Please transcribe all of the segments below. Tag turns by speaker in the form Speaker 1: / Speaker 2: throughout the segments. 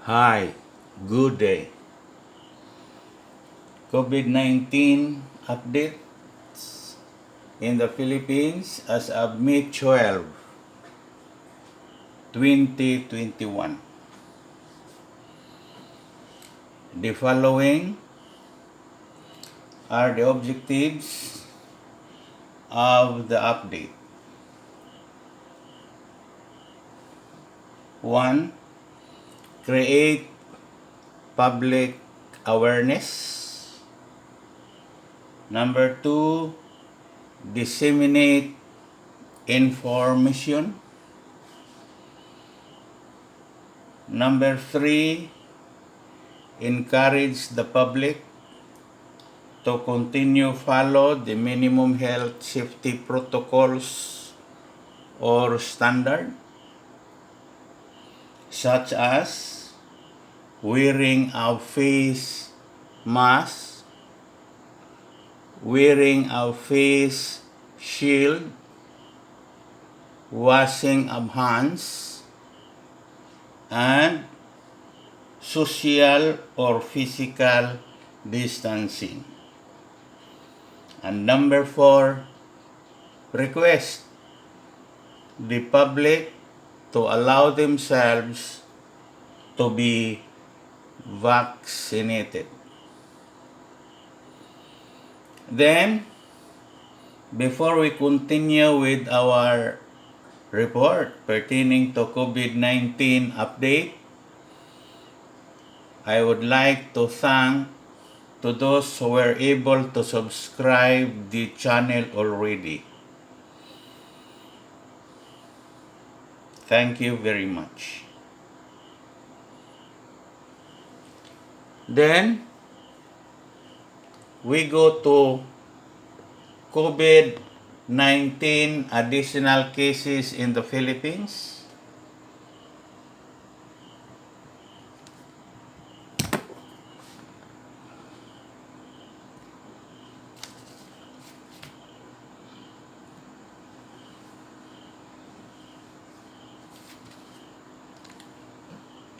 Speaker 1: Hi, good day. COVID-19 updates in the Philippines as of May 12, 2021. The following are the objectives of the update. 1. Create public awareness. Number 2, disseminate information. Number 3, encourage the public to continue follow the minimum health safety protocols or standard, such as wearing a face mask, wearing a face shield, washing of hands, and social or physical distancing. And number 4, request the public to allow themselves to be vaccinated. Then, before we continue with our report pertaining to COVID-19 update, I would like to thank to those who were able to subscribe the channel already. Thank you very much. Then, we go to COVID-19 additional cases in the Philippines.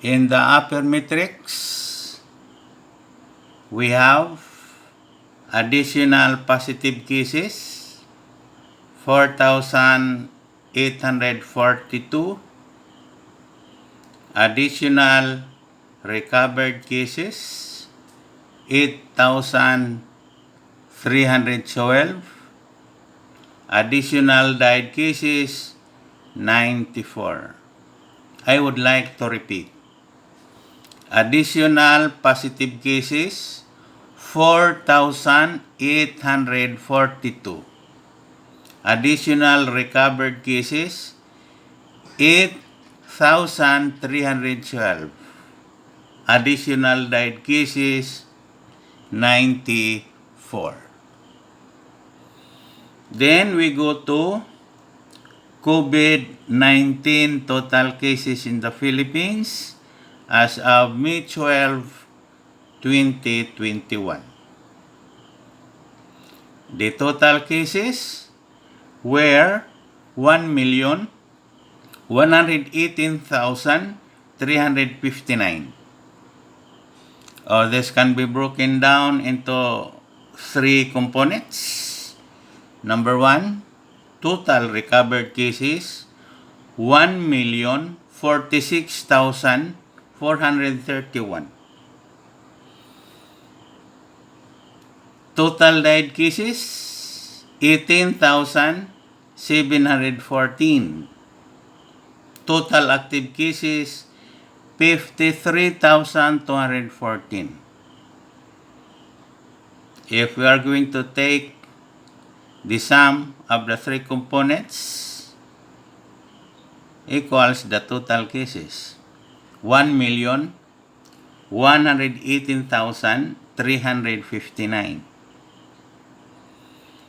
Speaker 1: In the upper matrix, we have additional positive cases, 4,842. Additional recovered cases, 8,312. Additional died cases, 94. I would like to repeat. Additional positive cases, 4,842. Additional recovered cases, 8,312. Additional died cases, 94. Then we go to COVID-19 total cases in the Philippines as of May 12, 2021. The total cases were 1,118,359. This can be broken down into 3 components. Number 1, total recovered cases, 1,046,431. Total died cases, 18,714. Total active cases, 53,214. If we are going to take the sum of the 3 components, equals the total cases, 1,118,359.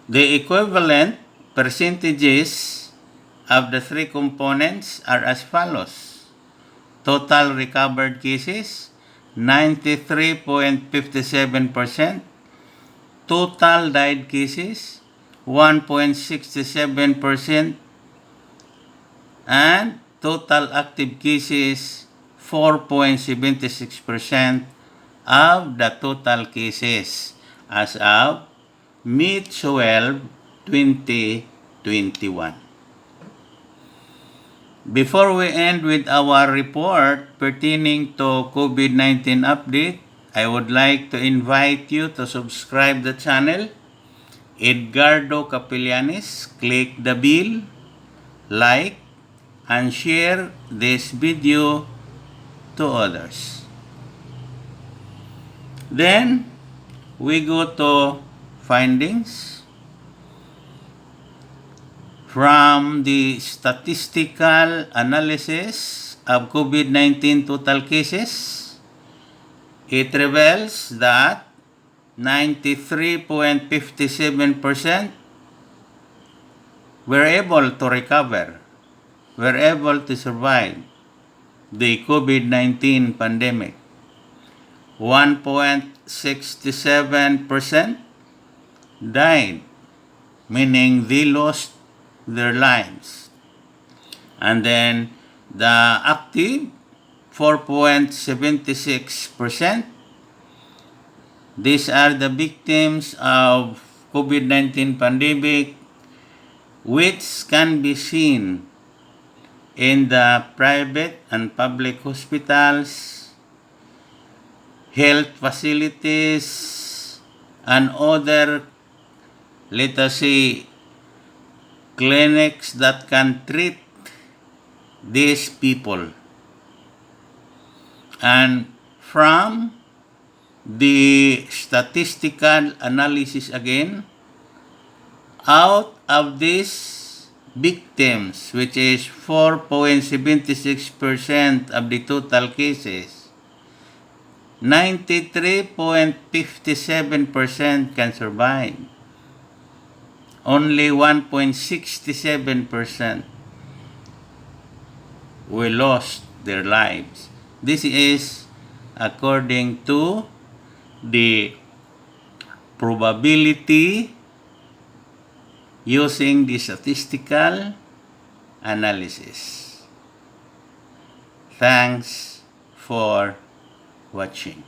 Speaker 1: The equivalent percentages of the 3 components are as follows. Total recovered cases, 93.57%. Total died cases, 1.67%. And total active cases, 4.76% of the total cases as of mid-12, 2021. Before we end with our report pertaining to COVID-19 update, I would like to invite you to subscribe the channel, Edgardo Capellanes. Click the bell, like, and share this video to others. Then, we go to findings. From the statistical analysis of COVID-19 total cases, it reveals that 93.57% were able to recover, were able to survive the COVID-19 pandemic. 1.67% died, meaning they lost their lives. And then the active, 4.76%. These are the victims of COVID-19 pandemic, which can be seen in the private and public hospitals, health facilities, and other, let us say, clinics that can treat these people. And from the statistical analysis again, out of these victims, which is 4.76% of the total cases, 93.57% can survive. Only 1.67% will lost their lives. This is according to the probability using the statistical analysis. Thanks for watching.